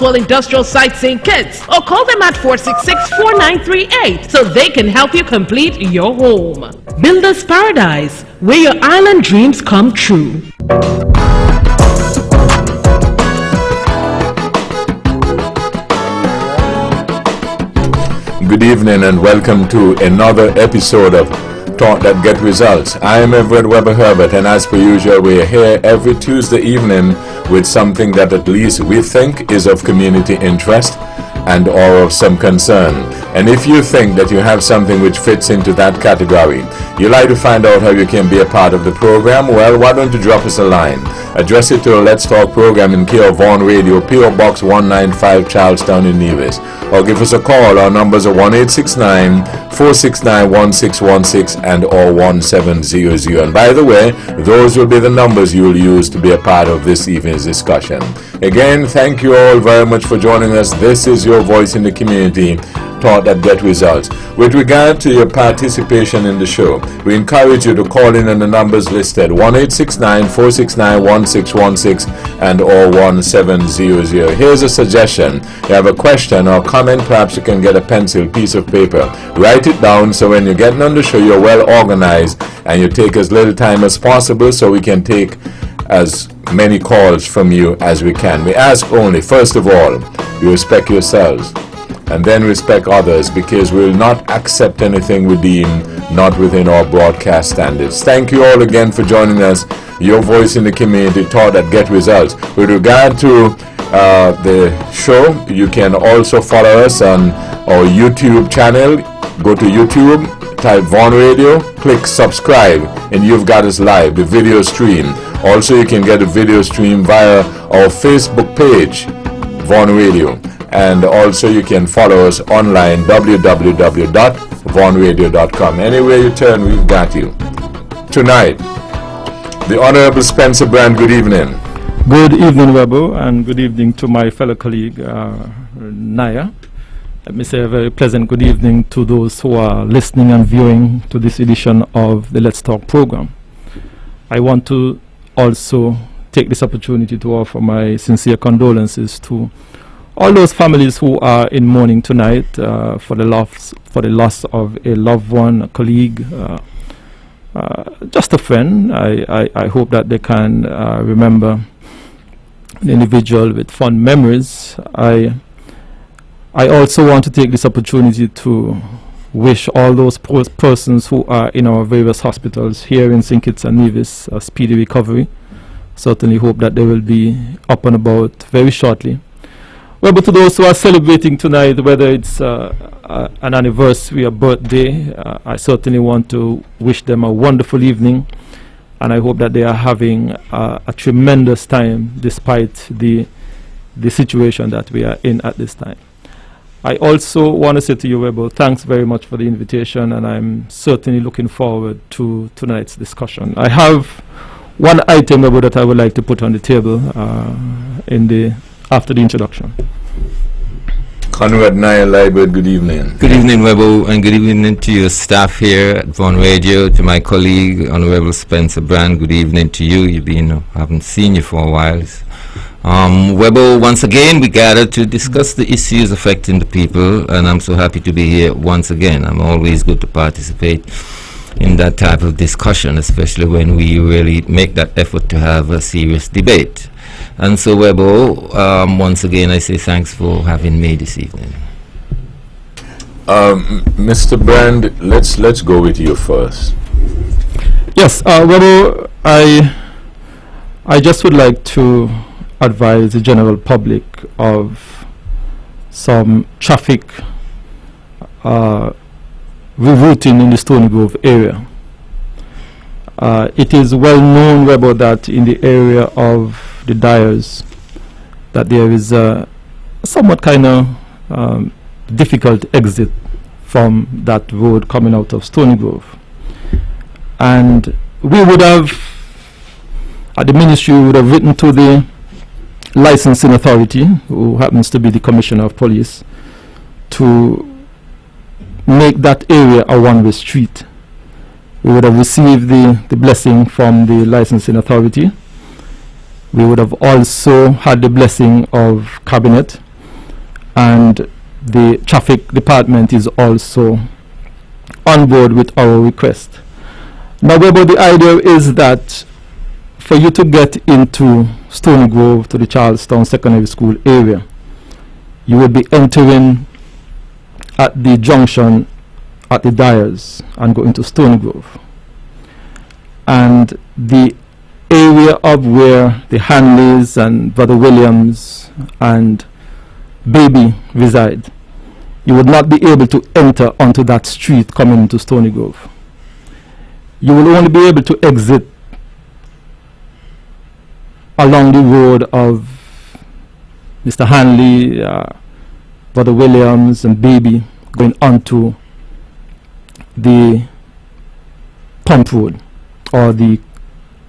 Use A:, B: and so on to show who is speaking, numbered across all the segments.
A: Roswell Industrial Sightseeing Kits or call them at 466-4938 so they can help you complete your home. Builder's Paradise, where your island dreams come true.
B: Good evening and welcome to another episode of Talk That Get Results. I am Everett Weber Herbert, and as per usual, we are here every Tuesday evening with something that at least we think is of community interest and or of some concern. And if you think that you have something which fits into that category, you'd like to find out how you can be a part of the program, well, why don't you drop us a line? Address it to a Let's Talk program in care of Vaughan Radio, P.O. Box 195, Charlestown in Nevis. Or give us a call. Our numbers are 1-869-469-1616 and or 1700. And by the way, those will be the numbers you will use to be a part of this evening's discussion. Again, thank you all very much for joining us. This is your voice in the community, Talk That Get Results. With regard to your participation in the show, we encourage you to call in on the numbers listed, 1-869-469-1616 and or 1700. Here's a suggestion. You have a question or comment, perhaps you can get a pencil, piece of paper. Write it down so when you're getting on the show, you're well organized and you take as little time as possible so we can take as many calls from you as we can. We ask only, first of all, you respect yourselves and then respect others, because we will not accept anything we deem not within our broadcast standards. Thank you all again for joining us. Your voice in the community, Talk That Get Results. With regard to the show, you can also follow us on our YouTube channel. Go to YouTube, type Vaughan Radio, click subscribe, and you've got us live, the video stream. Also, you can get a video stream via our Facebook page, Vaughan Radio. And also you can follow us online, www.vaughanradio.com. Anywhere you turn, we've got you. Tonight, the Honorable Spencer Brand, good evening.
C: Good evening, Webo, and good evening to my fellow colleague, Naya. Let me say a very pleasant good evening to those who are listening and viewing to this edition of the Let's Talk program. I want to also take this opportunity to offer my sincere condolences to all those families who are in mourning tonight for the loss of a loved one, a colleague, just a friend. I hope that they can remember the individual with fond memories. I also want to take this opportunity to wish all those persons who are in our various hospitals here in St. Kitts and Nevis a speedy recovery. Certainly hope that they will be up and about very shortly. Well, but to those who are celebrating tonight, whether it's an anniversary, a birthday, I certainly want to wish them a wonderful evening, and I hope that they are having a tremendous time despite the situation that we are in at this time. I also want to say to you, Webo, thanks very much for the invitation, and I'm certainly looking forward to tonight's discussion. I have one item, Webo, that I would like to put on the table after the introduction.
B: Conrad Naya Liebert, good evening.
D: Good evening, Webo, and good evening to your staff here at Vaughan Radio, to my colleague, Honorable Spencer Brand. Good evening to you. Haven't seen you for a while. Webo, once again, we gathered to discuss the issues affecting the people, and I'm so happy to be here once again. I'm always good to participate in that type of discussion, especially when we really make that effort to have a serious debate. And so, Webo, once again, I say thanks for having me this evening.
B: Mr. Brand, let's go with you first.
C: Yes, Webo, I just would like to advise the general public of some traffic rerouting in the Stony Grove area. It is well known, Webo, that in the area of the Dyers, that there is a somewhat kind of difficult exit from that road coming out of Stony Grove. And we would have, at the ministry, we would have written to the licensing authority, who happens to be the Commissioner of Police, to make that area a one-way street. We would have received the blessing from the licensing authority. We would have also had the blessing of Cabinet, and the traffic department is also on board with our request. Now, Webber, the idea is that for you to get into Stony Grove to the Charlestown Secondary School area, you will be entering at the junction at the Dyers and go into Stony Grove. And the area of where the Hanleys and Brother Williams and Baby reside, you would not be able to enter onto that street coming into Stony Grove. You will only be able to exit along the road of Mr. Hanley, Brother Williams and Baby, going onto the Pump Road or the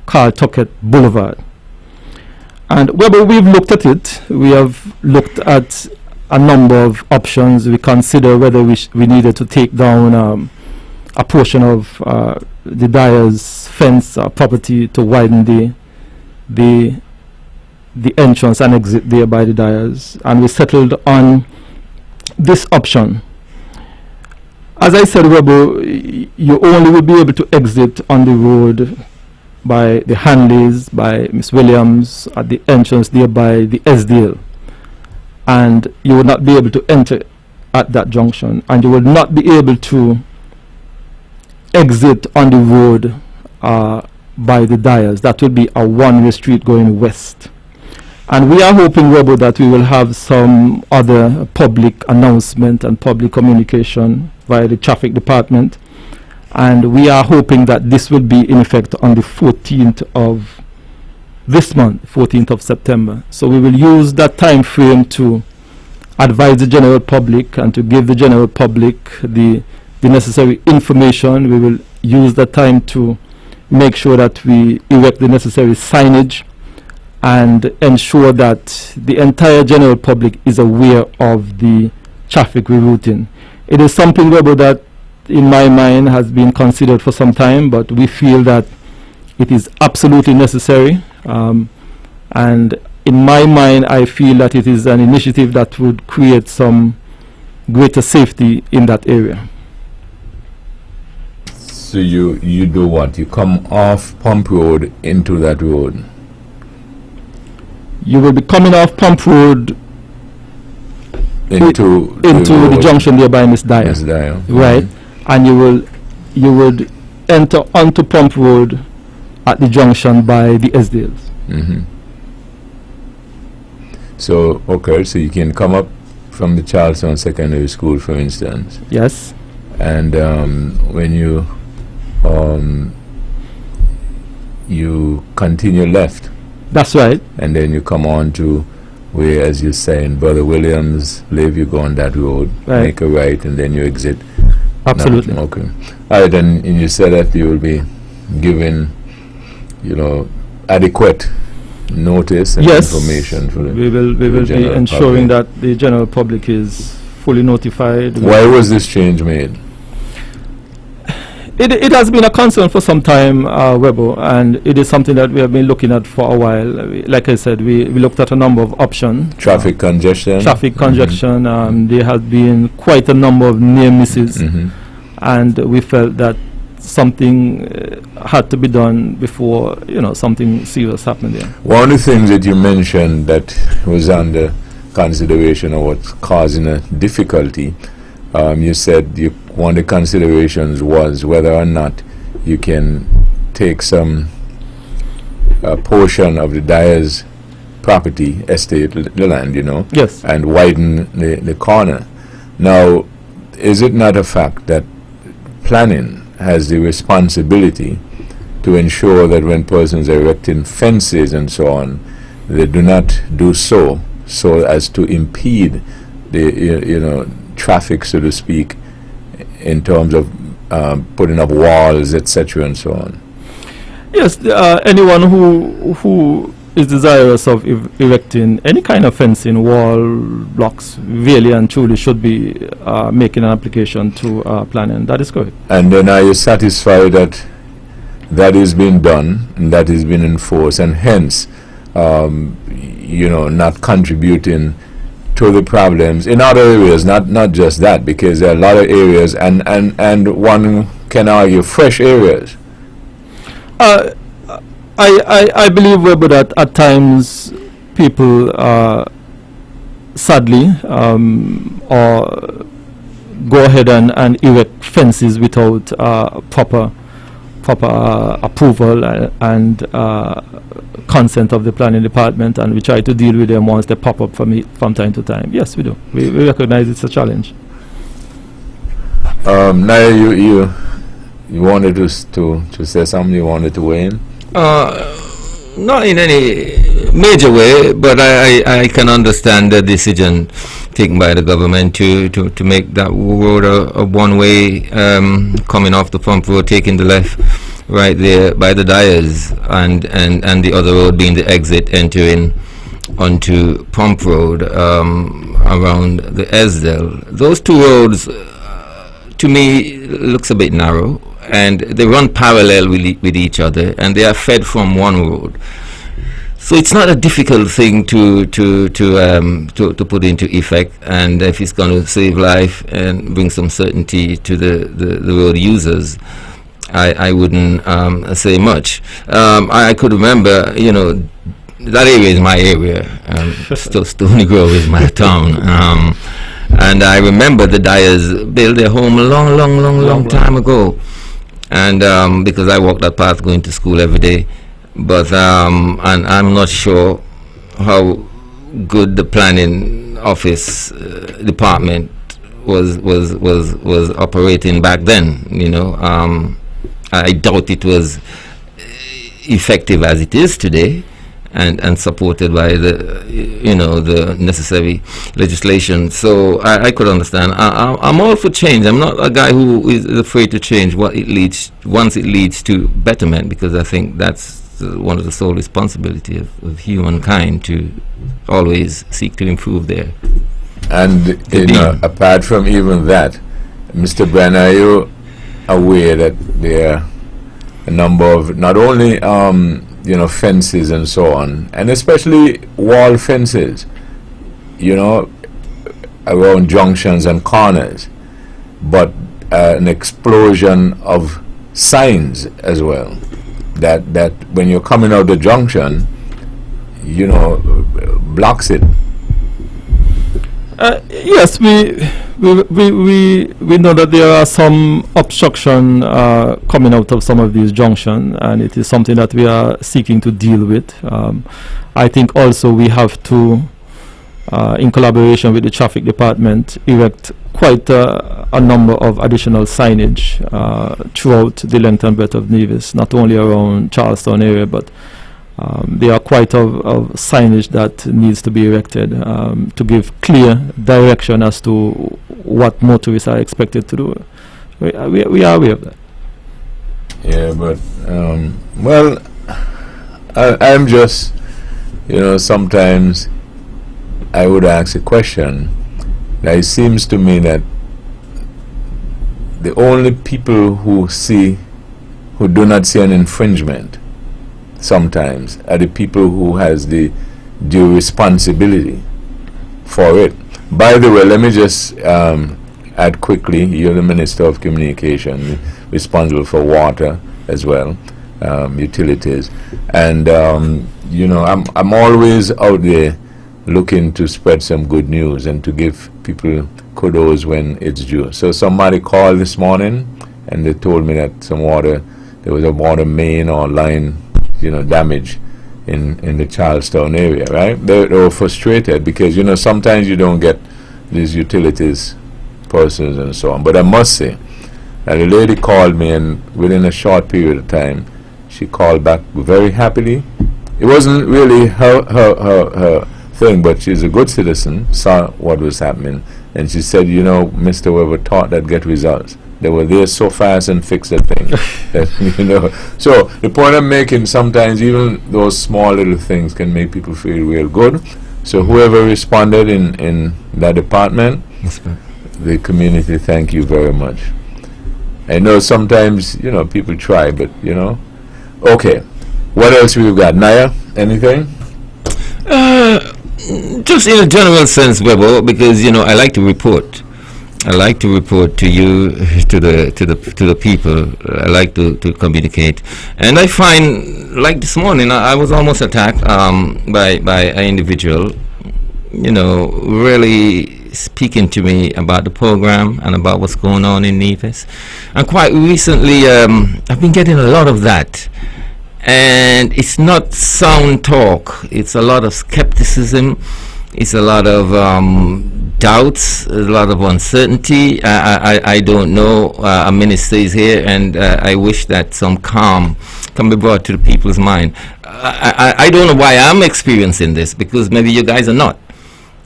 C: Carl Tuckett Boulevard. And wherever we've looked at it, we have looked at a number of options. We consider whether we needed to take down a portion of the Dyer's fence property to widen the entrance and exit there by the Dyers, and we settled on this option. As I said, Webo, you only will be able to exit on the road by the Hanleys, by Miss Williams, at the entrance there by the SDL, and you will not be able to enter at that junction, and you will not be able to exit on the road by the Dyers. That will be a one-way street going west. And we are hoping, Webo, that we will have some other public announcement and public communication via the traffic department. And we are hoping that this will be in effect on the 14th of this month, 14th of September. So we will use that time frame to advise the general public and to give the general public the necessary information. We will use that time to make sure that we erect the necessary signage and ensure that the entire general public is aware of the traffic rerouting. It is something, Webo, that in my mind has been considered for some time, but we feel that it is absolutely necessary. And in my mind, I feel that it is an initiative that would create some greater safety in that area.
B: So you do what? You come off Pump Road into that road?
C: You will be coming off Pump Road
B: into
C: the junction there by Miss Dyer.
B: Miss Dyer.
C: Right. And you would enter onto Pump Road at the junction by the SDLs.
B: Mm-hmm. So, okay, so you can come up from the Charlestown Secondary School, for instance.
C: Yes.
B: And when you continue left.
C: That's right.
B: And then you come on to where, as you're saying, Brother Williams live, you go on that road,
C: right,
B: make a right, and then you exit.
C: Absolutely.
B: No, okay. All right, and you said that you will be given, adequate notice and
C: yes,
B: information for
C: we will be ensuring that the general public is fully notified.
B: Why was this change made?
C: It has been a concern for some time, Webo, and it is something that we have been looking at for a while. Like I said, we looked at a number of options.
B: Traffic congestion.
C: Traffic congestion. There has been quite a number of near misses, and we felt that something had to be done before something serious happened there.
B: One of the things that you mentioned that was under consideration or what's causing a difficulty, you said one of the considerations was whether or not you can take some portion of the Dyer's property, estate, the land,
C: yes,
B: and widen the corner. Now, is it not a fact that planning has the responsibility to ensure that when persons are erecting fences and so on, they do not do so as to impede the traffic, so to speak, in terms of putting up walls, etc., and so on?
C: Yes, anyone who is desirous of erecting any kind of fencing, wall, blocks, really and truly should be making an application to planning. That is correct.
B: And then are you satisfied that that is being done and that is being enforced, and hence, not contributing to the problems in other areas, not just that, because there are a lot of areas, and one can argue fresh areas.
C: I believe, Weber, that at times people sadly or go ahead and erect fences without proper approval and consent of the planning department, and we try to deal with them once they pop up from time to time. Yes, we do. We recognize it's a challenge.
B: Now you wanted to say something, you wanted to weigh in?
D: Not in any major way, but I can understand the decision taken by the government to make that road a one-way, coming off the Pump Road, taking the left right there by the Dyers, and the other road being the exit entering onto Pump Road around the Esdale. Those two roads, to me, looks a bit narrow, and they run parallel with each other, and they are fed from one road. So it's not a difficult thing to put into effect, and if it's going to save life and bring some certainty to the road users, I wouldn't say much. I could remember, that area is my area. Stony Grove is my town. And I remember the Dyers built their home a long time ago. And because I walk that path going to school every day. But and I'm not sure how good the planning office department was operating back then. I doubt it was effective as it is today, and supported by the necessary legislation. So I could understand. I'm all for change. I'm not a guy who is afraid to change once it leads to betterment, because I think that's one of the sole responsibility of humankind, to always seek to improve there.
B: And apart from even that, Mr. Brenner, are you aware that there are a number of not only fences and so on, and especially wall fences, around junctions and corners, but an explosion of signs as well, that when you're coming out the junction, blocks it.
C: Yes, we know that there are some obstruction coming out of some of these junctions, and it is something that we are seeking to deal with. I think also we have to, in collaboration with the traffic department, erect quite a number of additional signage throughout the length and breadth of Nevis, not only around Charlestown area, but there are quite of signage that needs to be erected to give clear direction as to what motorists are expected to do. We are aware of that.
B: Yeah, but I'm just, sometimes I would ask a question. Now it seems to me that the only people who do not see an infringement sometimes are the people who has the due responsibility for it. By the way, let me just add quickly, you're the Minister of Communication, responsible for water as well, utilities, and I'm always out there looking to spread some good news and to give people kudos when it's due. So somebody called this morning and they told me that there was a water main or line damage in the Charlestown area, right? They were frustrated because sometimes you don't get these utilities persons and so on. But I must say that the lady called me, and within a short period of time she called back very happily. It wasn't really her thing, but she's a good citizen, saw what was happening, and she said, Mr. Weber thought that get results. They were there so fast and fixed the thing. So the point I'm making, sometimes even those small little things can make people feel real good. So whoever responded in that department, the community, thank you very much. I know sometimes, people try, but, Okay. What else we've got? Naya, anything?
D: Just in a general sense, Webber, because I like to report. I like to report to you, to the people. I like to communicate, and I find, like this morning, I was almost attacked by an individual, really speaking to me about the program and about what's going on in Nevis. And quite recently, I've been getting a lot of that. And it's not sound talk. It's a lot of skepticism. It's a lot of doubts, a lot of uncertainty. I don't know. A minister is here, and I wish that some calm can be brought to the people's mind. I don't know why I'm experiencing this, because maybe you guys are not.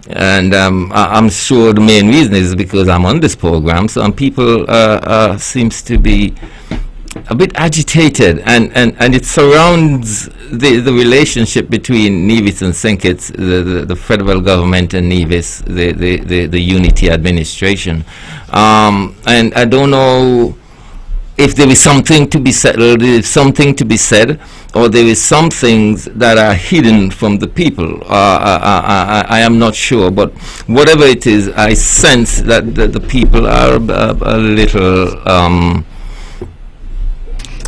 D: And I'm sure the main reason is because I'm on this program. Some people seems to be a bit agitated, and it surrounds the relationship between Nevis and St. Kitts, the federal government and Nevis, the unity administration. And I don't know if there is something to be settled, there is something to be said, or there is some things that are hidden from the people. I am not sure, but whatever it is, I sense that the people are a little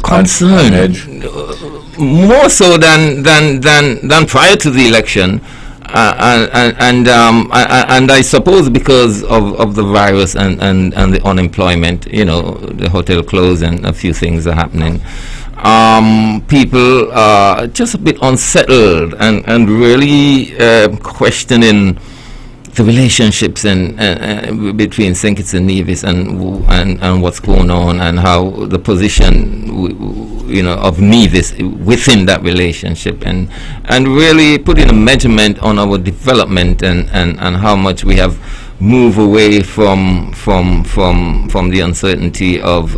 D: concerned, more so than prior to the election, and I suppose because of the virus and the unemployment, the hotel closed and a few things are happening. People are just a bit unsettled and really questioning the relationships and between St. Kitts and Nevis and what's going on, and how the position of Nevis within that relationship, and really putting a measurement on our development and how much we have moved away from the uncertainty of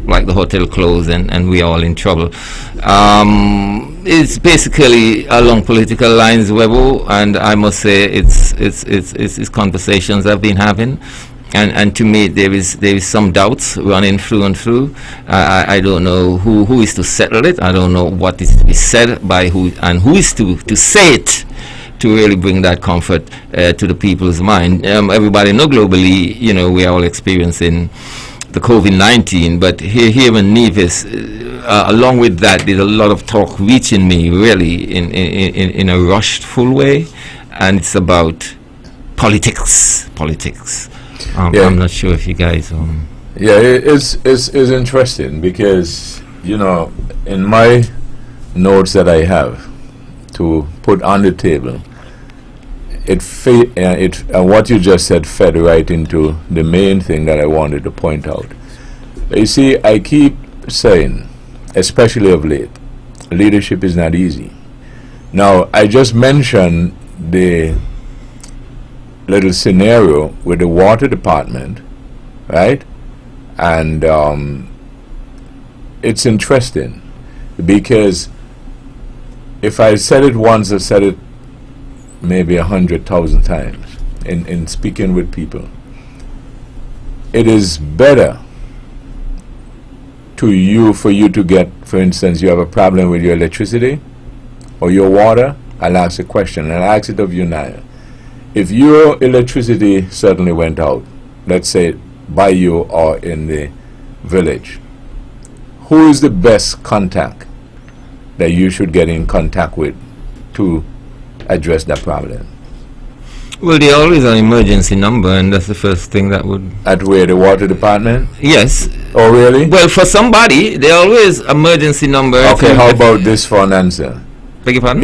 D: like the hotel closed and we are all in trouble. It's basically along political lines, Webo, and I must say it's conversations I've been having, and to me there is some doubts running through and through. I don't know who is to settle it. I don't know what is to be said by who, and who is to say it to really bring that comfort to the people's mind. Everybody know globally, we are all experiencing the COVID-19, but here in Nevis, along with that, there's a lot of talk reaching me really in a rushful way, and it's about politics. I'm not sure if you guys.
B: It's interesting because in my notes that I have to put on the table, what you just said fed right into the main thing that I wanted to point out. You see, I keep saying, especially of late, leadership is not easy. Now, I just mentioned the little scenario with the water department, right? And it's interesting because if I said it once, I said it maybe 100,000 times in speaking with people. It is better for you to get, for instance, you have a problem with your electricity or your water. I'll ask a question, and I'll ask it of you now. If your electricity suddenly went out, let's say by you or in the village, who is the best contact that you should get in contact with to address that problem?
D: Well, there always an emergency number, and that's the first thing that would...
B: At where, the water department?
D: Yes.
B: Oh, really?
D: Well, for somebody, there always emergency number.
B: Okay, how about this for an answer?
D: Beg your pardon?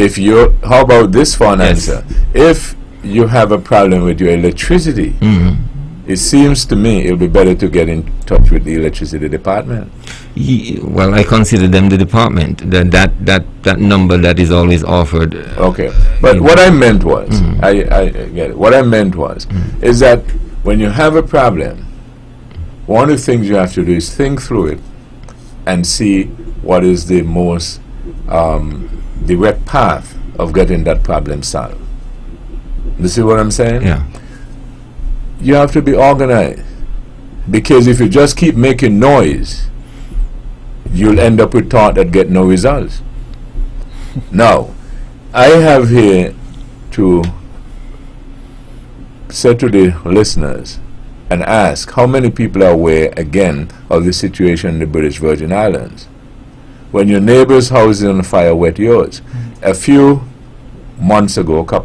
B: How about this for an
D: Yes.
B: answer? If you have a problem with your electricity, it seems to me it'll be better to get in touch with the electricity department.
D: Well, I consider them the department. That number that is always offered.
B: Okay, but what I meant was, I get it. What I meant was, is that when you have a problem, one of the things you have to do is think through it and see what is the most direct path of getting that problem solved. You see what I'm saying?
D: Yeah.
B: You have to be organized, because if you just keep making noise, you'll end up with thought that get no results. Now, I have here to say to the listeners and ask how many people are aware again of the situation in the British Virgin Islands. When your neighbor's house is on fire, wet yours. A couple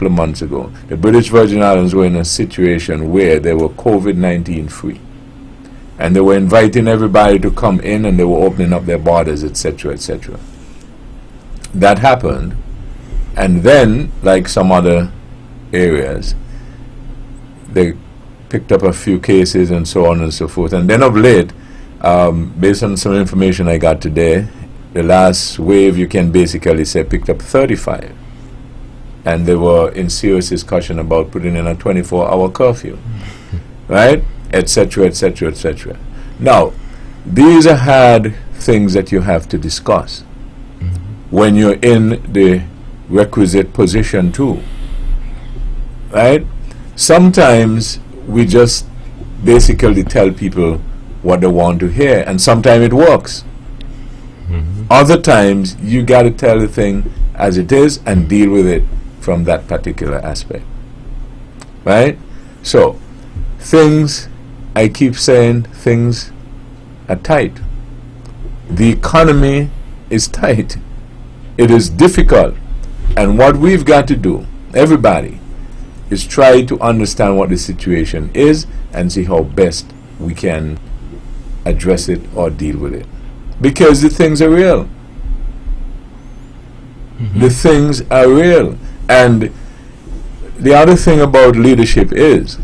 B: of months ago, the British Virgin Islands were in a situation where they were COVID-19 free. And they were inviting everybody to come in, and they were opening up their borders, etc., etc. That happened, and then, like some other areas, they picked up a few cases and so on and so forth. And then of late, based on some information I got today, the last wave, you can basically say, picked up 35. And they were in serious discussion about putting in a 24-hour curfew, right? Etc., etc., etc. Now, these are hard things that you have to discuss when you're in the requisite position too, right? Sometimes we just basically tell people what they want to hear, and sometimes it works. Other times you got to tell the thing as it is and deal with it from that particular aspect, right? So things, I keep saying, things are tight. The economy is tight. It is difficult. And what we've got to do, everybody, is try to understand what the situation is and see how best we can address it or deal with it. Because the things are real. The things are real. And the other thing about leadership is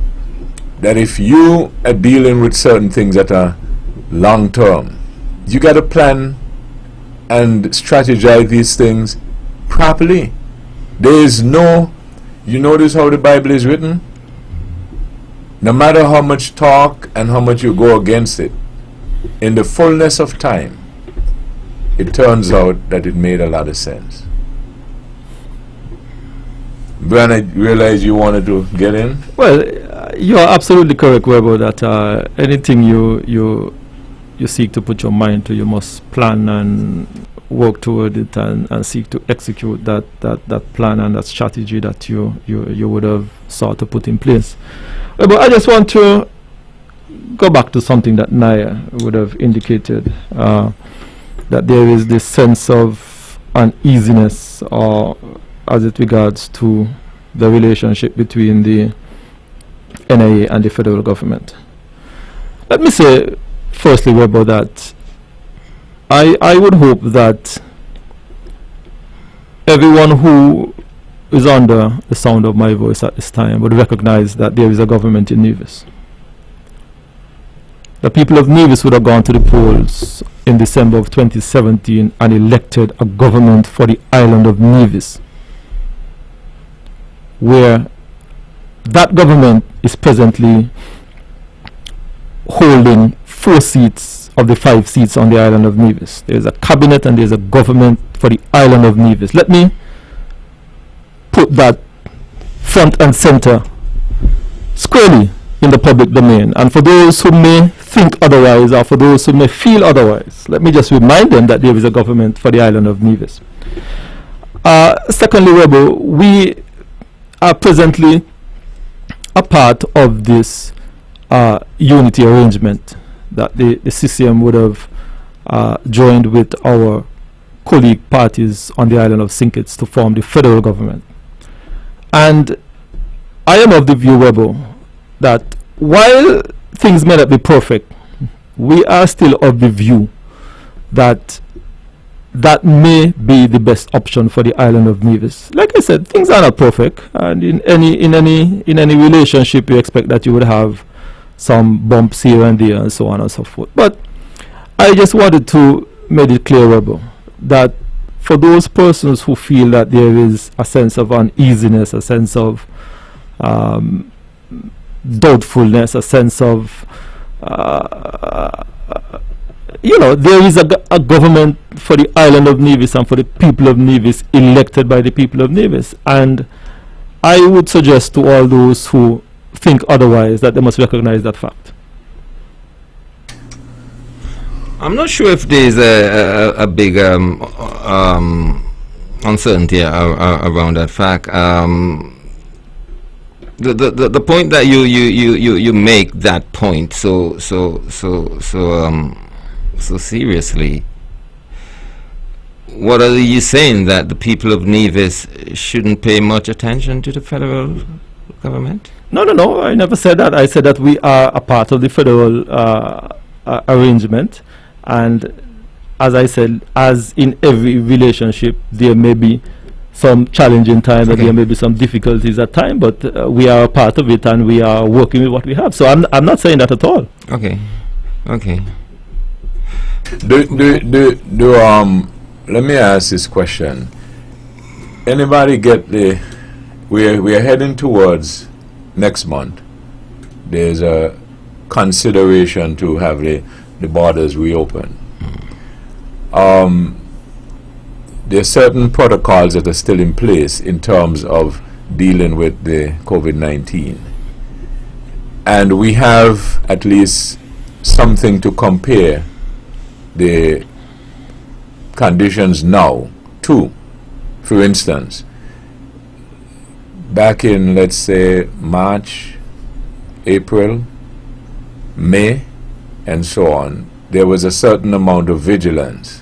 B: that if you are dealing with certain things that are long term, you got to plan and strategize these things properly. There is no, you notice how the Bible is written? No matter how much talk and how much you go against it, in the fullness of time, it turns out that it made a lot of sense. Brian, I realize you wanted to get in.
C: Well, you are absolutely correct, Weber, that anything you seek to put your mind to, you must plan and work toward it and seek to execute that plan and that strategy that you would have sought to put in place. But I just want to go back to something that Naya would have indicated, that there is this sense of uneasiness or as it regards to the relationship between the NIA and the federal government. Let me say firstly, Weber, that I would hope that everyone who is under the sound of my voice at this time would recognize that there is a government in Nevis. The people of Nevis would have gone to the polls in December of 2017 and elected a government for the island of Nevis, where that government is presently holding 4 seats of the 5 seats on the island of Nevis. There is a cabinet and there is a government for the island of Nevis. Let me put that front and center squarely in the public domain. And for those who may think otherwise, or for those who may feel otherwise, let me just remind them that there is a government for the island of Nevis. Secondly, Weber, we are presently a part of this unity arrangement that the CCM would have joined with our colleague parties on the island of St. Kitts to form the federal government. And I am of the view, Weber, that while things may not be perfect, we are still of the view that that may be the best option for the island of Nevis. Like I said, things are not perfect, and in any relationship you expect that you would have some bumps here and there and so on and so forth. But I just wanted to make it clear, Weber, that for those persons who feel that there is a sense of uneasiness, a sense of doubtfulness, a sense of there is a government for the island of Nevis and for the people of Nevis, elected by the people of Nevis. And I would suggest to all those who think otherwise that they must recognize that fact.
D: I'm not sure if there's a big uncertainty around that fact. the point that you make that point so seriously. What are you saying, that the people of Nevis shouldn't pay much attention to the federal government?
C: No. I never said that. I said that we are a part of the federal arrangement, and as I said, as in every relationship, there may be some challenging times, and there may be some difficulties at times, but we are a part of it, and we are working with what we have. So I'm not saying that at all.
D: Okay.
B: Let me ask this question. Anybody get we are heading towards next month. There's a consideration to have the borders reopened. There are certain protocols that are still in place in terms of dealing with the COVID-19. And we have at least something to compare the conditions now to. For instance, back in, let's say, March, April, May, and so on, there was a certain amount of vigilance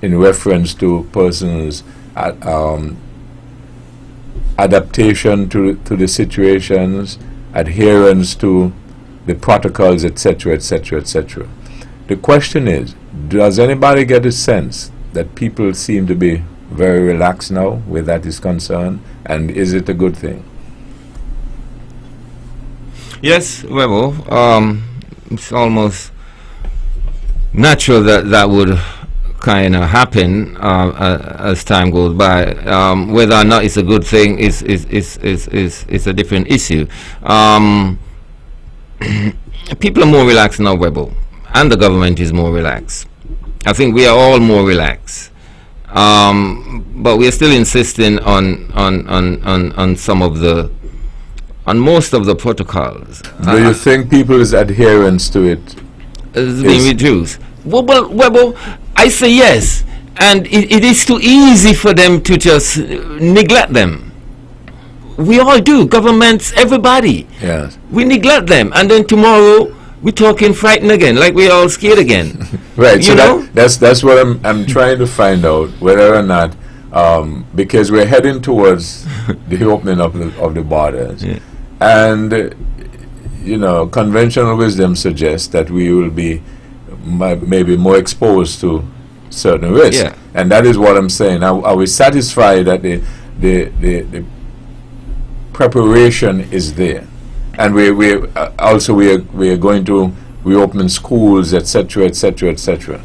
B: in reference to persons' adaptation to the situations, adherence to the protocols, etc., etc., etc. The question is, does anybody get a sense that people seem to be very relaxed now where that is concerned, and is it a good thing?
D: Yes, well, it's almost natural that would kind of happen as time goes by. Whether or not it's a good thing is a different issue. People are more relaxed now, Webbo, and the government is more relaxed. I think we are all more relaxed, but we are still insisting on most of the protocols.
B: Do you think people's adherence to it
D: is being reduced? Well, I say yes, and it is too easy for them to just neglect them. We all do, governments, everybody.
B: Yes.
D: We neglect them, and then tomorrow we're talking frightened again, like we're all scared again.
B: Right.
D: You know?
B: That's what I'm trying to find out, whether or not, because we're heading towards the opening of the borders,
D: Yeah.
B: and conventional wisdom suggests that we will be maybe more exposed to certain risks,
D: Yeah.
B: and that is what I'm saying. Are we satisfied that the preparation is there, and we are going to reopen schools, etc., etc., etc.?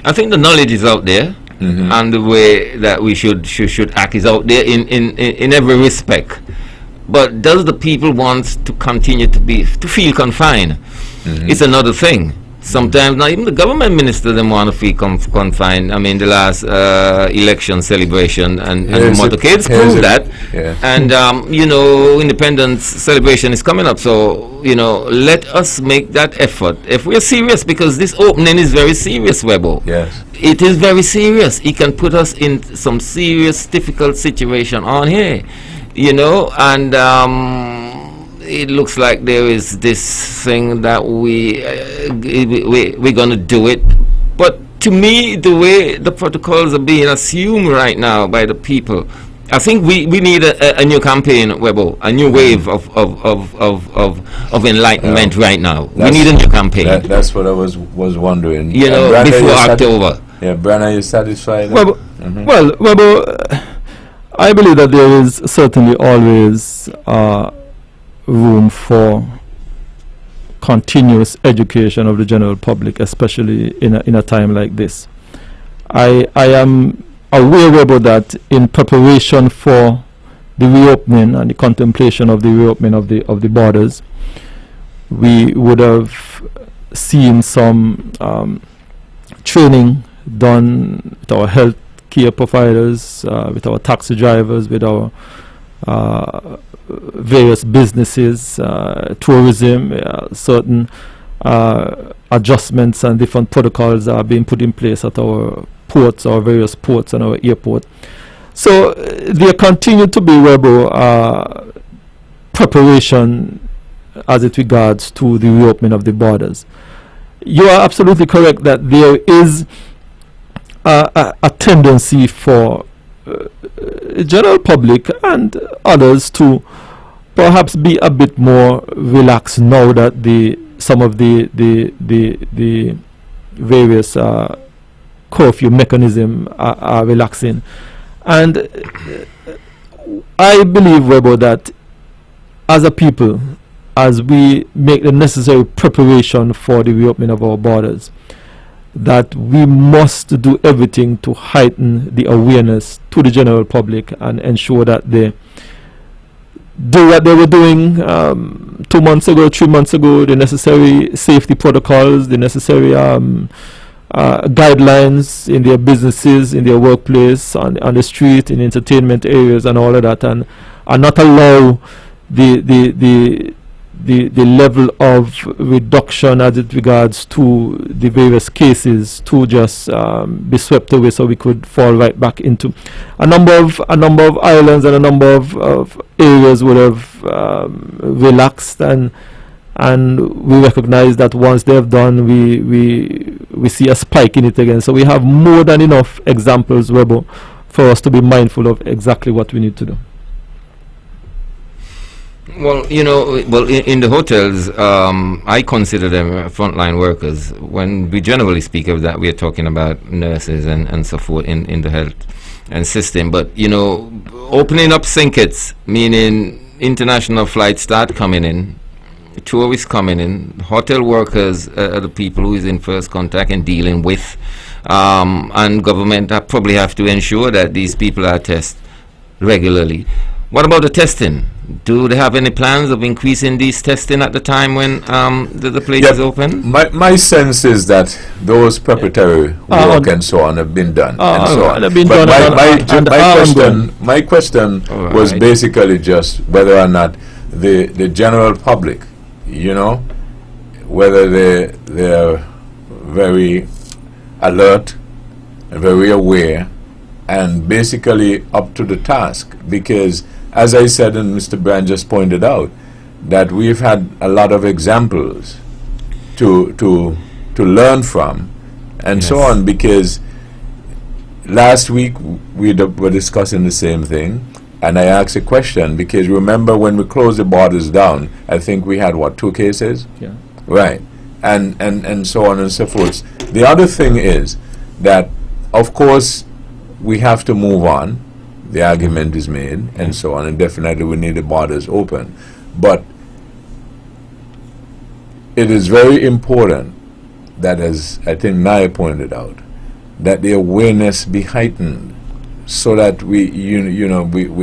D: I think the knowledge is out there, and the way that we should act is out there in every respect. But does the people want to continue to feel confined? It's another thing. Sometimes not even the government ministers them want to feel confined. I mean, the last election celebration and the motorcades prove that.
B: Yeah.
D: And Independence celebration is coming up. So let us make that effort if we're serious, because this opening is very serious, Webbo.
B: Yes.
D: It is very serious. It can put us in some serious, difficult situation on here. And it looks like there is this thing that we're going to do it. But to me, the way the protocols are being assumed right now by the people, I think we need a new campaign, Webbo, a new wave of enlightenment right now. We need a new campaign.
B: That's what I was wondering.
D: Before October.
B: Yeah, Brian, are you satisfied?
C: Well, I believe that there is certainly always room for continuous education of the general public, especially in a time like this. I am aware about that in preparation for the reopening and the contemplation of the reopening of the borders. We would have seen some training done with our health care providers, with our taxi drivers, with our various businesses, tourism, certain adjustments and different protocols are being put in place at our ports, our various ports and our airport. So there continue to be preparation as it regards to the reopening of the borders. You are absolutely correct that there is a tendency for general public and others to perhaps be a bit more relaxed now that some of the various curfew mechanism are relaxing. And I believe, Webo, that as a people, as we make the necessary preparation for the reopening of our borders, that we must do everything to heighten the awareness to the general public and ensure that they do what they were doing 2 months ago, 3 months ago, the necessary safety protocols, the necessary guidelines in their businesses, in their workplace, on the street, in entertainment areas, and all of that, and not allow the level of reduction as it regards to the various cases to just be swept away, so we could fall right back into a number of islands, and a number of areas would have relaxed, and we recognize that once they've done, we see a spike in it again. So we have more than enough examples, Webo, for us to be mindful of exactly what we need to do.
D: Well, in the hotels, I consider them frontline workers. When we generally speak of that, we are talking about nurses and so forth in the health and system. But, opening up St. meaning international flights start coming in, tourists coming in, hotel workers are the people who is in first contact and dealing with, and government probably have to ensure that these people are tested regularly. What about the testing? Do they have any plans of increasing these testing at the time when the place is open?
B: My sense is that those preparatory work and so on have been done. And so on. But my question was basically just whether or not the general public, whether they're very alert, very aware, and basically up to the task. Because as I said, and Mr. Brand just pointed out, that we've had a lot of examples to learn from, and so on. Because last week we were discussing the same thing, and I asked a question, because remember when we closed the borders down, I think we had 2 cases?
C: Yeah.
B: Right. And so on and so forth. The other thing is that, of course, we have to move on. The argument is made, and so on, and definitely we need the borders open. But it is very important that, as I think Naya pointed out, that the awareness be heightened, so that we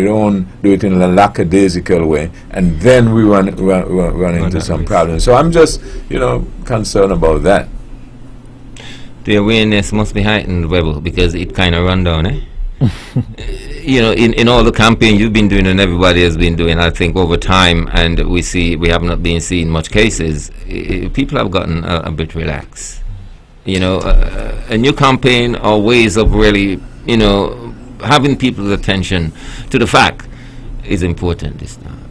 B: don't do it in a lackadaisical way, and then we run into some problems. So I'm just concerned about that.
D: The awareness must be heightened, Webo, because it kind of run down, eh? In all the campaign you've been doing and everybody has been doing, I think over time, and we have not been seeing much cases, people have gotten a bit relaxed. A new campaign or ways of really, having people's attention to the fact is important this time.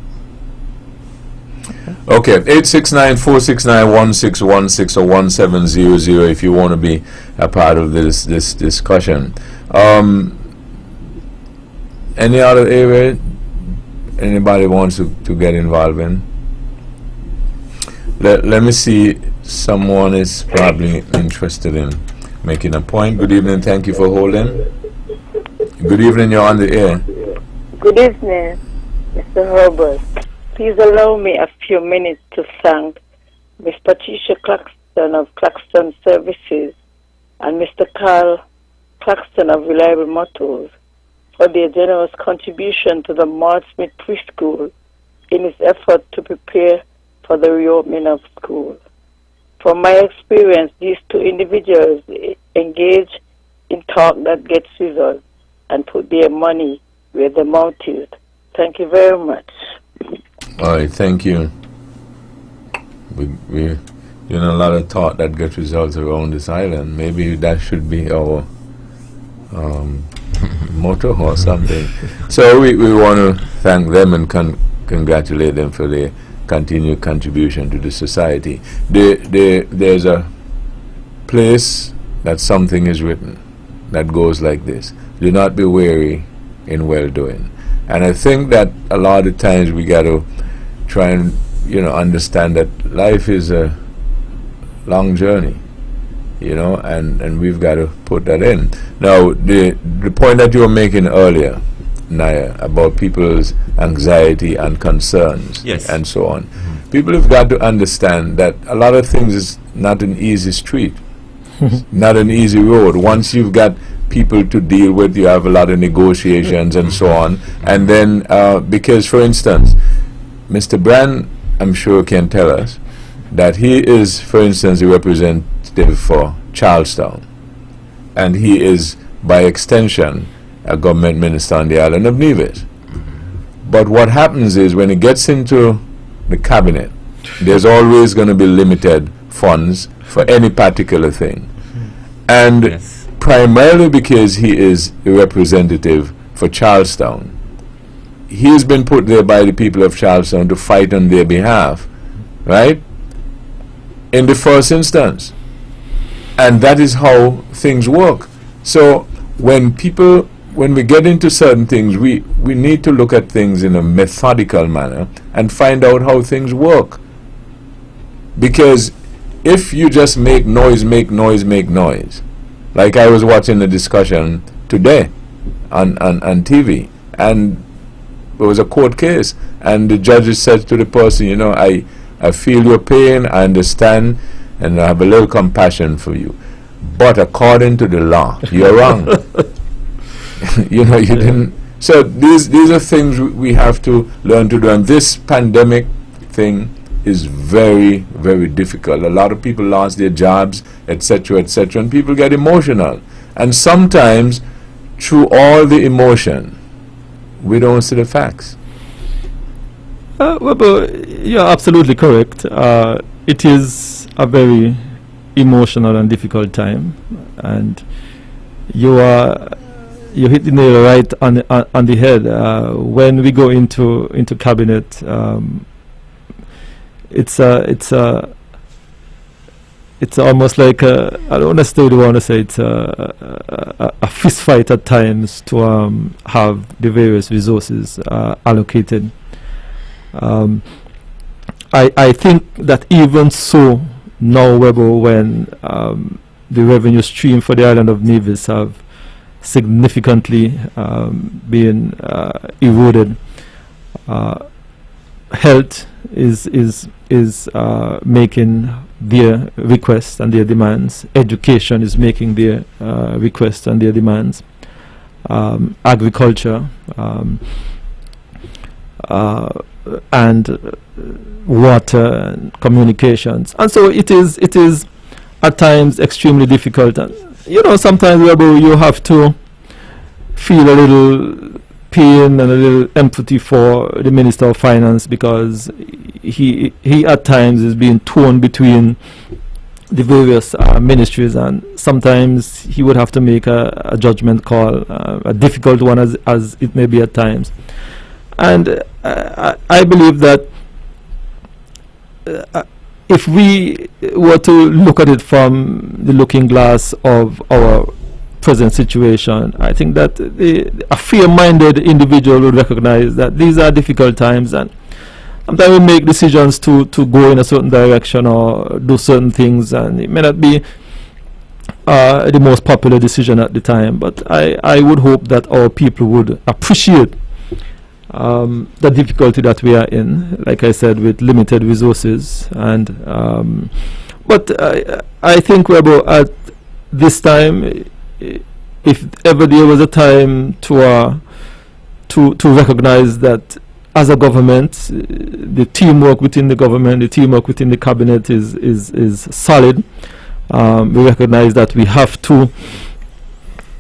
B: Okay, 869-469-1616 or 1700 if you want to be a part of this discussion. Any other area anybody wants to get involved in? Let me see. Someone is probably interested in making a point. Good evening. Thank you for holding. Good evening. You're on the air.
E: Good evening, Mr. Herbert. Please allow me a few minutes to thank Ms. Patricia Claxton of Claxton Services and Mr. Carl Claxton of Reliable Motors for their generous contribution to the Maud Smith Preschool in its effort to prepare for the reopening of school. From my experience, these 2 individuals engage in talk that gets results and put their money where the mouth is. Thank you very much.
B: All right, thank you. We're doing a lot of talk that gets results around this island. Maybe that should be our motto or something. So we want to thank them and congratulate them for their continued contribution to the society. There's a place that something is written that goes like this: do not be weary in well doing. And I think that a lot of times we got to try and understand that life is a long journey, and we've got to put that in. Now, the point that you were making earlier, Naya, about people's anxiety and concerns,
D: Yes.
B: and so on. People have got to understand that a lot of things is not an easy street, not an easy road. Once you've got people to deal with, you have a lot of negotiations and so on. And then, because, for instance, Mr. Brand, I'm sure, can tell us that he is, for instance, the representative for Charlestown, and he is, by extension, a government minister on the island of Nevis. But what happens is, when it gets into the cabinet, there's always going to be limited funds for any particular thing. And
D: Yes.
B: primarily because he is a representative for Charlestown, he has been put there by the people of Charlestown to fight on their behalf, right? In the first instance. And that is how things work. So when we get into certain things, we need to look at things in a methodical manner and find out how things work. Because if you just make noise, like I was watching the discussion today on TV, and there was a court case, and the judges said to the person, I feel your pain, I understand, and I have a little compassion for you. But according to the law, you're wrong. You didn't. So these are things we have to learn to do. And this pandemic thing is very, very difficult. A lot of people lost their jobs, etc., and people get emotional. And sometimes, through all the emotion, we don't see the facts.
C: But you're absolutely correct. It is a very emotional and difficult time, and you hit the nail right on the head. When we go into cabinet, it's almost like I don't necessarily want to say it's a fist fight at times to have the various resources allocated. I think that even so, now, Webber, when the revenue stream for the island of Nevis have significantly been eroded, health is making their requests and their demands. Education is making their requests and their demands. Agriculture and water and communications, and so it is at times extremely difficult. And sometimes, Rebel, you have to feel a little pain and a little empathy for the Minister of Finance, because he at times is being torn between the various ministries, and sometimes he would have to make a judgment call, a difficult one as it may be at times. And I believe that if we were to look at it from the looking glass of our present situation, I think that a fair-minded individual would recognize that these are difficult times, and sometimes we make decisions to go in a certain direction or do certain things, and it may not be the most popular decision at the time, but I would hope that our people would appreciate the difficulty that we are in, like I said, with limited resources. And but I think, Webber, at this time, if ever there was a time to recognize that as a government, the teamwork within the government, the teamwork within the cabinet is solid. We recognize that we have to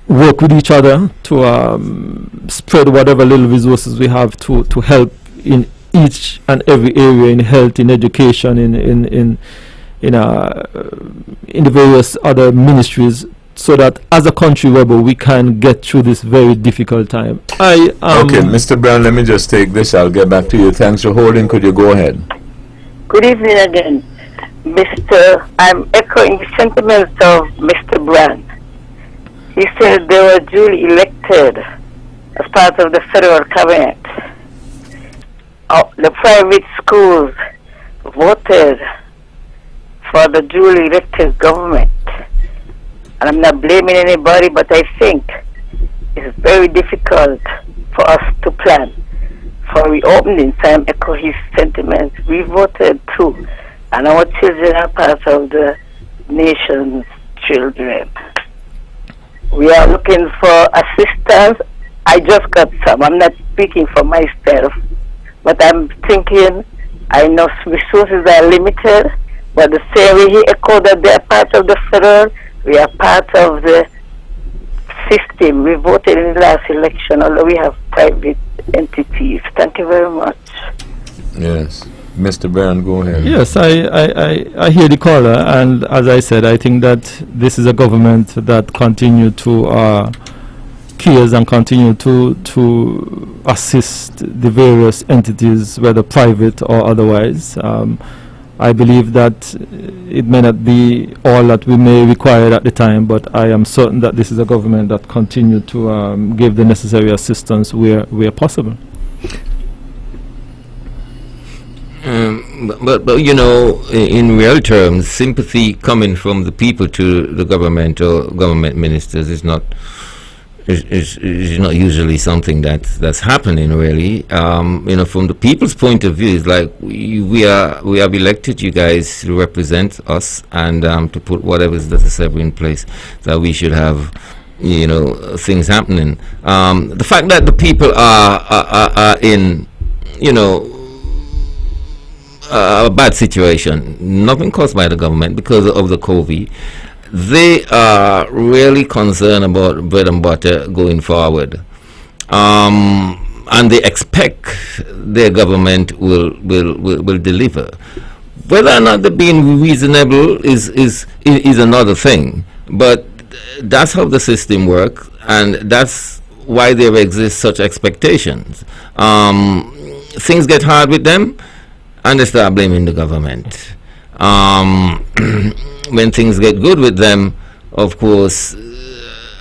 C: work with each other to spread whatever little resources we have to help in each and every area, in health, in education, in the various other ministries, so that as a country, Rebel, we can get through this very difficult time.
B: Okay, Mr. Brown, let me just take this. I'll get back to you. Thanks for holding. Could you go ahead?
E: Good evening again, Mr. I'm echoing the sentiments of Mr. Brown. He said they were duly elected as part of the federal cabinet. The private schools voted for the duly elected government. And I'm not blaming anybody, but I think it's very difficult for us to plan for reopening. So I'm echo his sentiments. We voted too, and our children are part of the nation's children. We are looking for assistance. I just got some. I'm not speaking for myself, but I'm thinking, I know resources are limited, but the same way he echoed that they are part of the federal, we are part of the system. We voted in the last election, although we have private entities. Thank you very much.
B: Yes. Mr. Brown, go ahead.
C: Yes, I hear the caller, and as I said, I think that this is a government that continue to cares and continue to assist the various entities, whether private or otherwise. I believe that it may not be all that we may require at the time, but I am certain that this is a government that continue to give the necessary assistance where possible.
D: But you know, in real terms, sympathy coming from the people to the government or government ministers is not not usually something that's happening really. You know, from the people's point of view, it's like we have elected you guys to represent us and to put whatever is necessary in place that we should have, you know, things happening. The fact that the people are in, you know, a bad situation, nothing caused by the government because of the COVID. They are really concerned about bread and butter going forward, and they expect their government will deliver. Whether or not they're being reasonable is another thing, but that's how the system works, and that's why there exist such expectations. Things get hard with them, and they start blaming the government. When things get good with them, of course,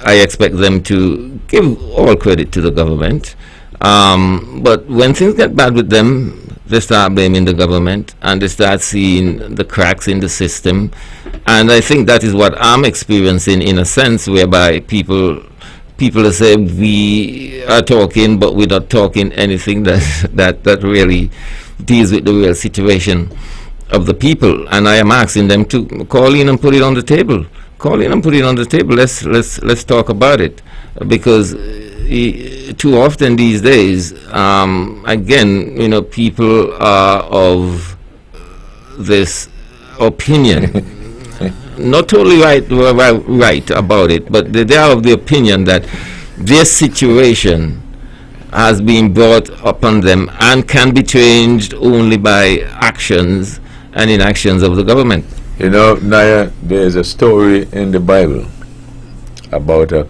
D: I expect them to give all credit to the government. But when things get bad with them, they start blaming the government and they start seeing the cracks in the system. And I think that is what I'm experiencing, in a sense, whereby people say we are talking, but we're not talking anything that really deals with the real situation of the people. And I am asking them to call in and put it on the table. Call in and put it on the table. Let's talk about it, because too often these days, again, you know, people are of this opinion, not totally right about it, but they are of the opinion that their situation has been brought upon them and can be changed only by actions and inactions of the government.
B: You know, Naya, there's a story in the Bible about a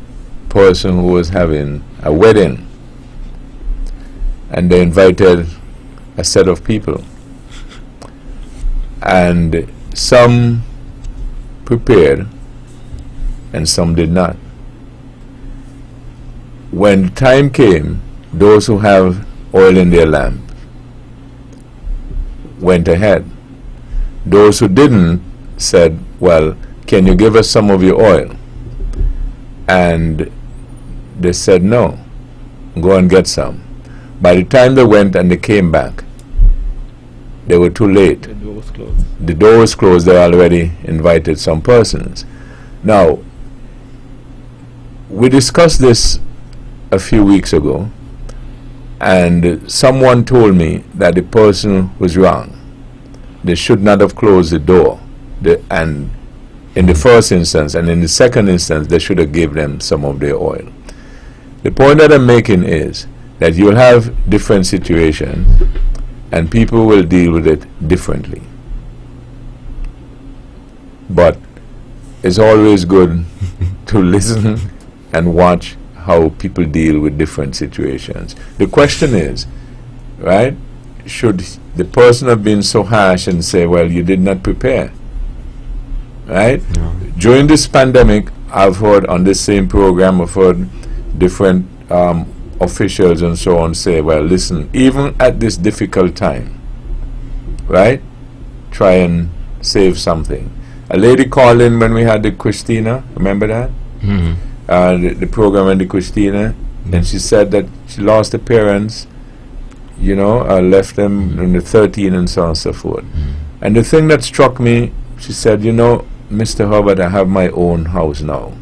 B: person who was having a wedding, and they invited a set of people, and some prepared and some did not. When time came, those who have oil in their lamp went ahead. Those who didn't said, well, can you give us some of your oil? And they said, no, go and get some. By the time they went and they came back, they were too late.
C: The door was closed.
B: The door was closed. They already invited some persons. Now, we discussed this a few weeks ago, and someone told me that the person was wrong. They should not have closed the door. And in the first instance, and in the second instance, they should have given them some of their oil. The point that I'm making is that you'll have different situations, and people will deal with it differently. But it's always good to listen and watch how people deal with different situations. The question is, right, should the person have been so harsh and say, well, you did not prepare? Right?
D: No.
B: During this pandemic, I've heard on this same program, I've heard different officials and so on say, well, listen, even at this difficult time, right, try and save something. A lady called in when we had the Christina, remember that? The program on the Christina, and she said that she lost her parents, you know, left them in the 13 and so on and so forth. And the thing that struck me, she said, you know, Mr. Hubbard, I have my own house now.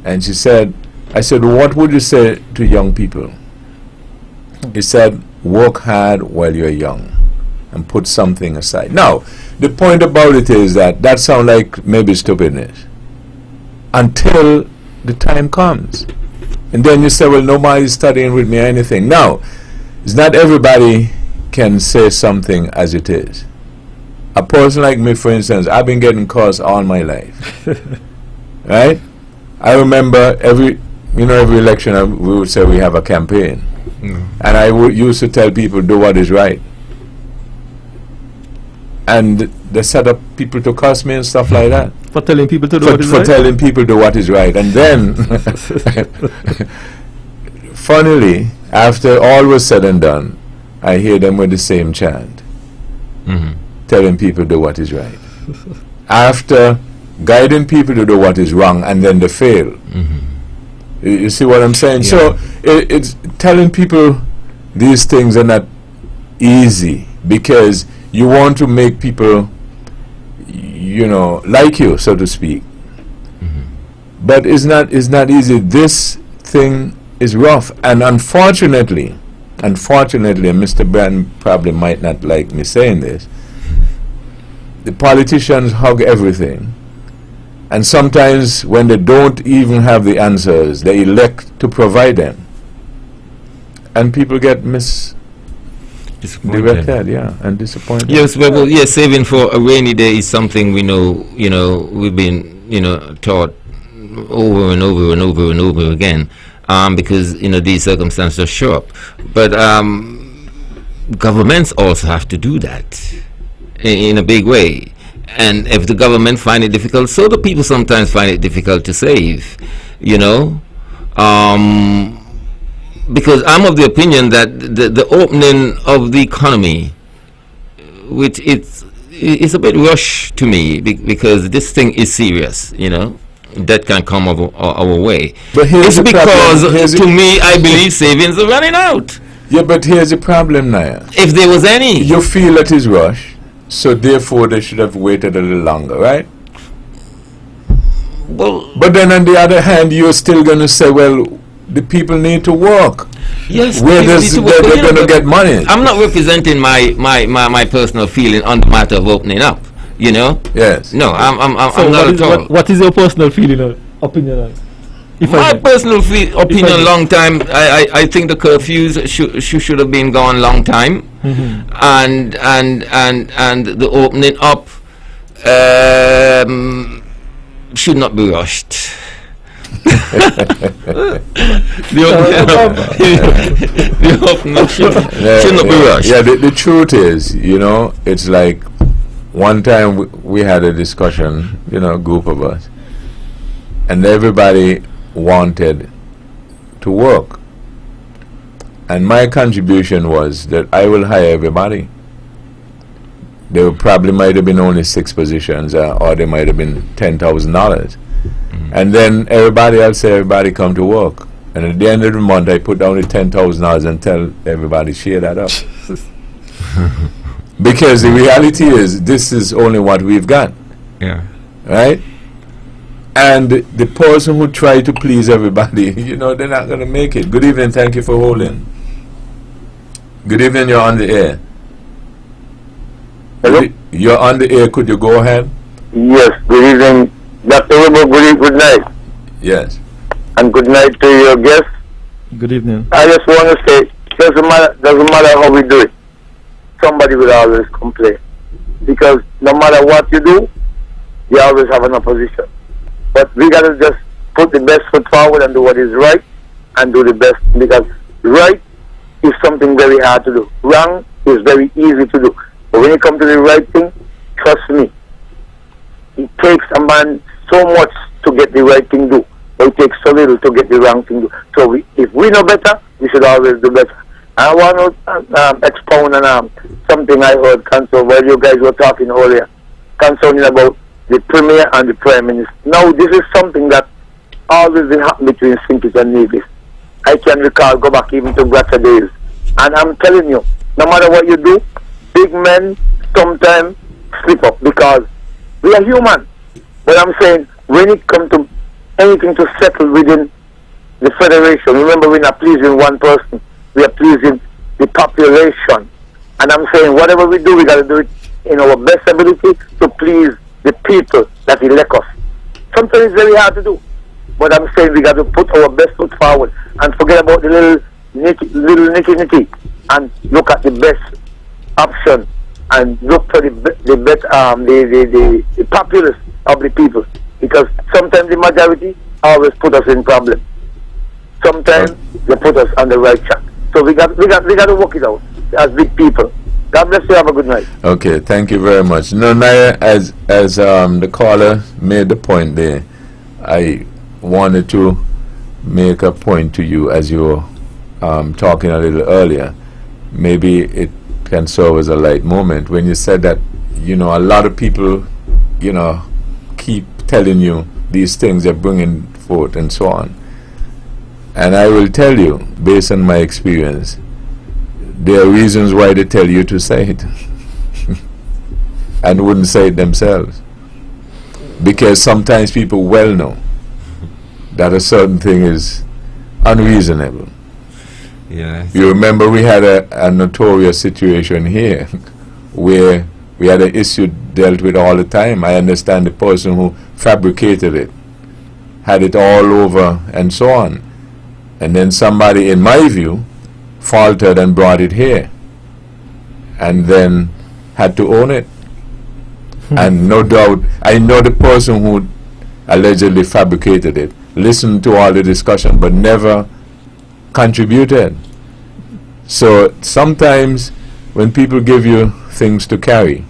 B: And she said, I said, what would you say to young people? He said, work hard while you're young and put something aside. Now, the point about it is that sounds like maybe stupidness until the time comes. And then you say, well, nobody's studying with me or anything. Now, it's not everybody can say something as it is. A person like me, for instance, I've been getting calls all my life. Right? I remember every election we would say we have a campaign. And I used to tell people, do what is right. And they set up people to curse me and stuff like that.
C: For telling people to do what is
B: For
C: right?
B: telling people to what is right. And then, funnily, after all was said and done, I hear them with the same chant, telling people to do what is right. After guiding people to do what is wrong, and then they fail. You see what I'm saying?
D: Yeah.
B: So it's telling people these things are not easy, because you want to make people, you know, like you, so to speak. But it's not easy. This thing is rough, and unfortunately, and Mr. Brand probably might not like me saying this, the politicians hug everything. And sometimes when they don't even have the answers, they elect to provide them. And people get misdirected, and disappointed.
D: Yes, well, yes, saving for a rainy day is something we know, we've been, taught over and over and over and over again, because, these circumstances show up. But governments also have to do that in a big way. And if the government find it difficult, so the people sometimes find it difficult to save, because I'm of the opinion that the opening of the economy, which it's a bit rushed to me, because this thing is serious, that can come our way.
B: But here's
D: it's
B: the
D: because
B: problem.
D: to me, I believe savings are running out.
B: Yeah, but here's the problem, Naya.
D: If there was any.
B: You feel it is rushed, so therefore they should have waited a little longer, right?
D: Well,
B: but then on the other hand, you're still going to say, well, the people need to work.
D: Yes,
B: where they're going to get money.
D: I'm not representing my personal feeling on the matter of opening up.
B: Yes.
D: No, I'm
C: So
D: not at all.
C: what is your personal feeling or opinion?
D: My personal opinion, long time. I think the curfews should have been gone long time, and the opening up should not be rushed. the opening should not be rushed.
B: Yeah, the truth is, it's like one time we had a discussion, a group of us, and everybody wanted to work, and my contribution was that I will hire everybody. There probably might have been only 6 positions, or there might have been $10,000, and then everybody come to work, and at the end of the month I put down the $10,000 and tell everybody share that up. Because the reality is, this is only what we've got.
D: Yeah.
B: Right? And the person who try to please everybody, they're not going to make it. Good evening, thank you for holding. Good evening, you're on the air.
F: Hello?
B: You're on the air, could you go ahead?
F: Yes, good evening. Dr. Weber, good night.
B: Yes.
F: And good night to your guest.
C: Good evening.
F: I just want to say, doesn't matter how we do it, somebody will always complain. Because no matter what you do, you always have an opposition. But we got to just put the best foot forward and do what is right and do the best, because right is something very hard to do. Wrong is very easy to do. But when you come to the right thing, trust me, it takes a man so much to get the right thing do, but it takes so little to get the wrong thing do. So if we know better, we should always do better. I want to expound on something I heard while you guys were talking earlier concerning about the Premier and the Prime Minister. Now, this is something that always been happening between St. and Nevis. I can recall, go back even to Grata days. And I'm telling you, no matter what you do, big men sometimes slip up because we are human. But I'm saying, when it comes to anything to settle within the Federation, remember, we're not pleasing one person, we are pleasing the population. And I'm saying, whatever we do, we got to do it in our best ability to please the people that elect us. Sometimes it's very hard to do, but I'm saying we got to put our best foot forward and forget about the little nitty and look at the best option and look for the populace of the people, because sometimes the majority always put us in problem. Sometimes they put us on the right track. So we got to work it out as big people. God bless you. Have a good night.
B: Okay, thank you very much. No, Naya, as the caller made the point there, I wanted to make a point to you as you were talking a little earlier. Maybe it can serve as a light moment when you said that, a lot of people, keep telling you these things they're bringing forth and so on. And I will tell you, based on my experience, there are reasons why they tell you to say it and wouldn't say it themselves, because sometimes people well know that a certain thing is unreasonable.
D: Yeah.
B: You remember we had a notorious situation here where we had an issue dealt with all the time. I understand the person who fabricated it had it all over and so on, and then somebody, in my view, faltered and brought it here and then had to own it. And no doubt, I know the person who allegedly fabricated it listened to all the discussion but never contributed. So sometimes when people give you things to carry,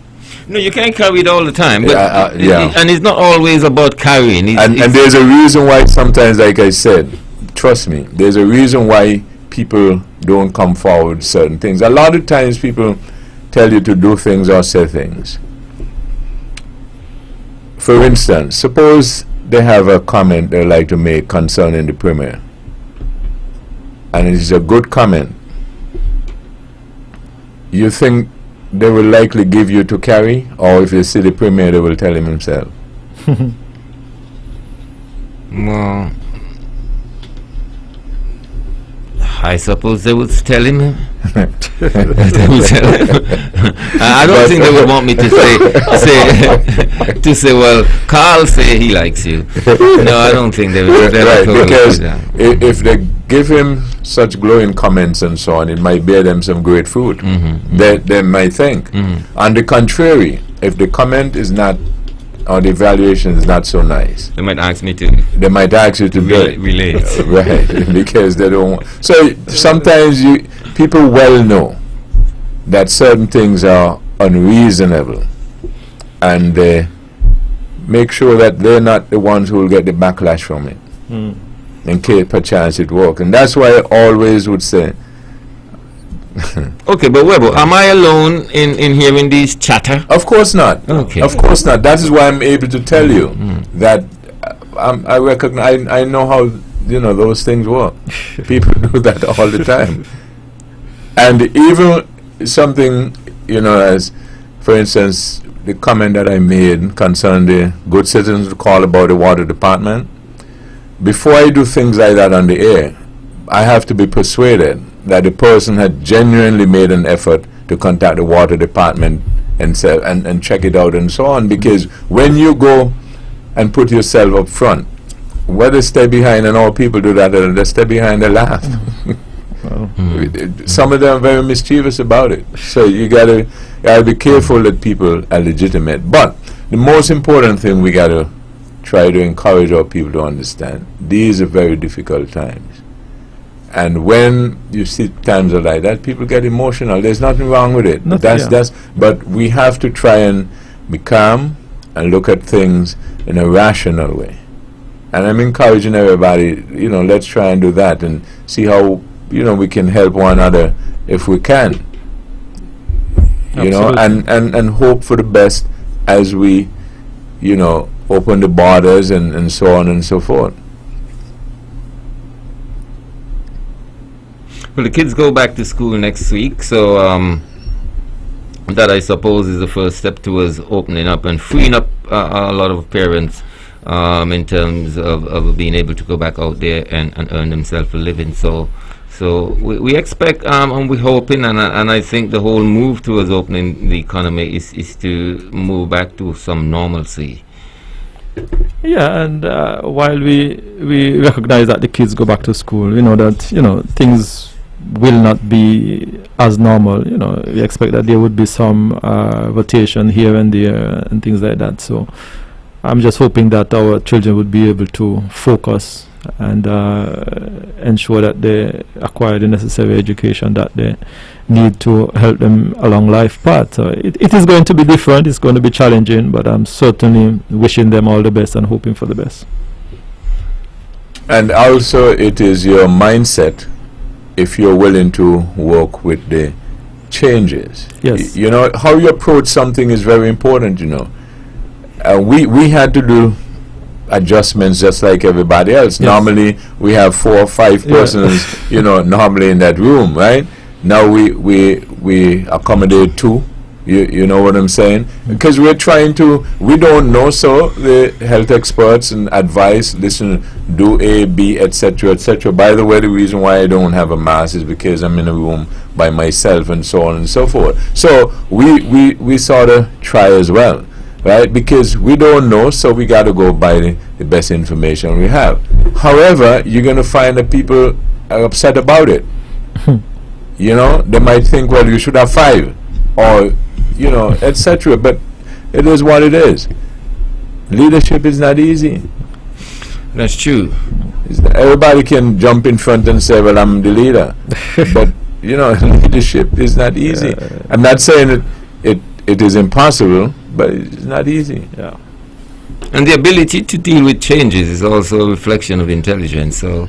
D: no, you can't carry it all the time. But
B: and
D: it's not always about carrying.
B: And there's a reason why sometimes, like I said, trust me, there's a reason why people don't come forward with certain things. A lot of times people tell you to do things or say things. For instance, suppose they have a comment they like to make concerning the Premier, and it is a good comment. You think they will likely give you to carry, or if they see the Premier, they will tell him himself?
D: Well, I suppose they would tell him. They would tell him. I don't think they would want me to say, well, Carl say he likes you. No, I don't think they would.
B: Right, because if they give him such glowing comments and so on, it might bear them some great fruit. They might think. On the contrary, if the comment is not, or the evaluation is not so nice,
D: they might ask me to.
B: They might ask you to
D: relate.
B: Right, because they don't want. So sometimes people well know that certain things are unreasonable, and they make sure that they're not the ones who will get the backlash from it, in case perchance it works. And that's why I always would say,
D: okay, but Webo, am I alone in hearing these chatter?
B: of course not.
D: Okay.
B: Of course not. That is why I'm able to tell you that I recognize, I know how those things work. People do that all the time. And even something, as for instance, the comment that I made concerning the good citizens call about the water department. Before I do things like that on the air, I have to be persuaded that the person had genuinely made an effort to contact the water department and say, and check it out and so on. Because when you go and put yourself up front, whether stay behind, and all people do that, they stay behind and laugh. Some of them are very mischievous about it. So you gotta be careful that people are legitimate. But the most important thing we gotta try to encourage our people to understand these are very difficult times. And when you see times like that, people get emotional. There's nothing wrong with it. But we have to try and be calm and look at things in a rational way. And I'm encouraging everybody, let's try and do that and see how, we can help one another if we can. And hope for the best as we, open the borders and so on and so forth.
D: Well, the kids go back to school next week, so that I suppose is the first step towards opening up and freeing up a lot of parents in terms of being able to go back out there and earn themselves a living. So we expect and we're hoping, and I think the whole move towards opening the economy is to move back to some normalcy.
C: Yeah, and while we recognize that the kids go back to school, we know that things will not be as normal. We expect that there would be some rotation here and there and things like that. So I'm just hoping that our children would be able to focus and ensure that they acquire the necessary education that they need to help them along life path. So it is going to be different, it's going to be challenging, but I'm certainly wishing them all the best and hoping for the best.
B: And also it is your mindset if you're willing to work with the changes.
C: Yes.
B: How you approach something is very important, we had to do adjustments just like everybody else. Yes. Normally we have 4 or 5 persons, normally in that room, right? Now we accommodate 2. You know what I'm saying? Because we don't know, so the health experts and advice, listen, do A, B, etc., etc. By the way, the reason why I don't have a mask is because I'm in a room by myself and so on and so forth. So we sort of try as well, right? Because we don't know, so we got to go by the best information we have. However, you're going to find that people are upset about it. They might think, well, you should have 5 or etc. But it is what it is. Leadership is not easy.
D: That's true.
B: Everybody can jump in front and say, well, I'm the leader. But leadership is not easy. I'm not saying it is impossible, but it's not easy.
C: Yeah.
D: And the ability to deal with changes is also a reflection of intelligence. So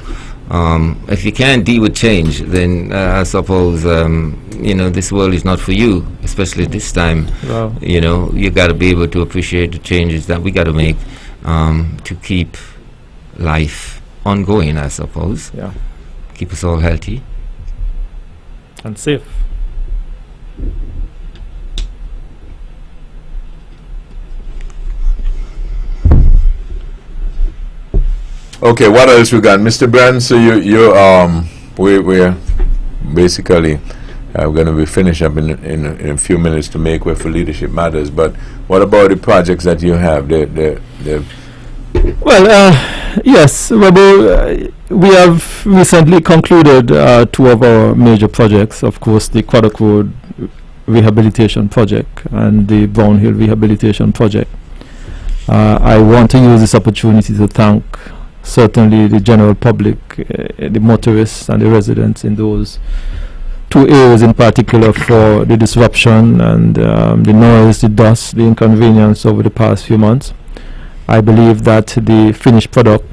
D: if you can't deal with change, then I suppose this world is not for you, especially this time.
C: Wow.
D: You got to be able to appreciate the changes that we got to make to keep life ongoing, I suppose.
C: Yeah.
D: Keep us all healthy
C: and safe.
B: Okay, what else we got, Mr. Brand? So we're basically going to be finished up in a few minutes to make way for Leadership Matters. But what about the projects that you have?
C: Well, yes, we have recently concluded 2 of our major projects. Of course, the Craddock Road Rehabilitation Project and the Brown Hill Rehabilitation Project. I want to use this opportunity to thank certainly the general public, the motorists and the residents in those 2 areas in particular for the disruption and the noise, the dust, the inconvenience over the past few months. I believe that the finished product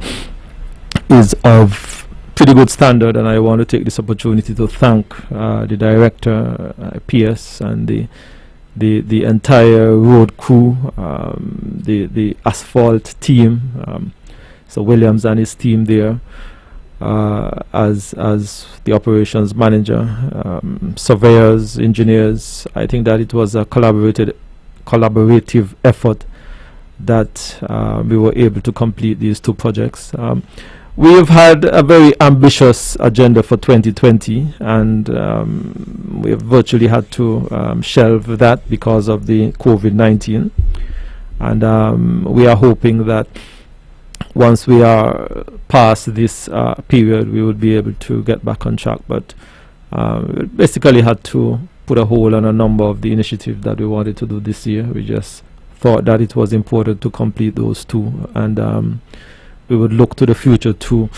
C: is of pretty good standard, and I want to take this opportunity to thank the director, PS, and the entire road crew, the asphalt team, so Williams and his team there, as the operations manager, surveyors, engineers. I think that it was a collaborative effort that we were able to complete these 2 projects. We have had a very ambitious agenda for 2020, and we have virtually had to shelve that because of the COVID-19. And we are hoping that once we are past this period, we will be able to get back on track. But we basically had to put a hold on a number of the initiatives that we wanted to do this year. We just thought that it was important to complete those two, and we would look to the future too.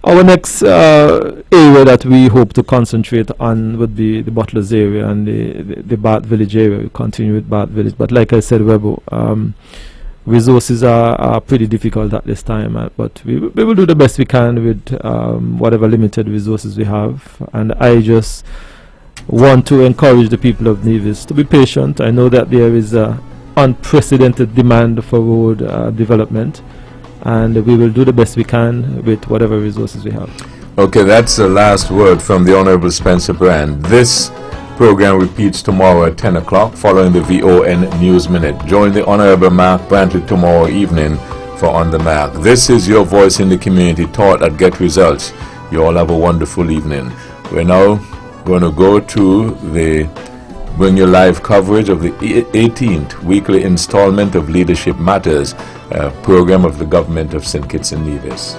C: Our next area that we hope to concentrate on would be the Butlers area and the Bath Village area. We continue with Bath Village, but like I said, Webo, resources are pretty difficult at this time, but we will do the best we can with whatever limited resources we have. And I just want to encourage the people of Nevis to be patient. I know that there is a unprecedented demand for road development, and we will do the best we can with whatever resources we have.
B: Okay, that's the last word from the Honorable Spencer Brand. This program repeats tomorrow at 10 o'clock following the VON News Minute. Join the Honorable Mark Brantley tomorrow evening for On the Mark. This is your voice in the community, taught at Get Results. You all have a wonderful evening. We're now going to go to the bring you live coverage of the 18th weekly installment of Leadership Matters, program of the government of St. Kitts and Nevis.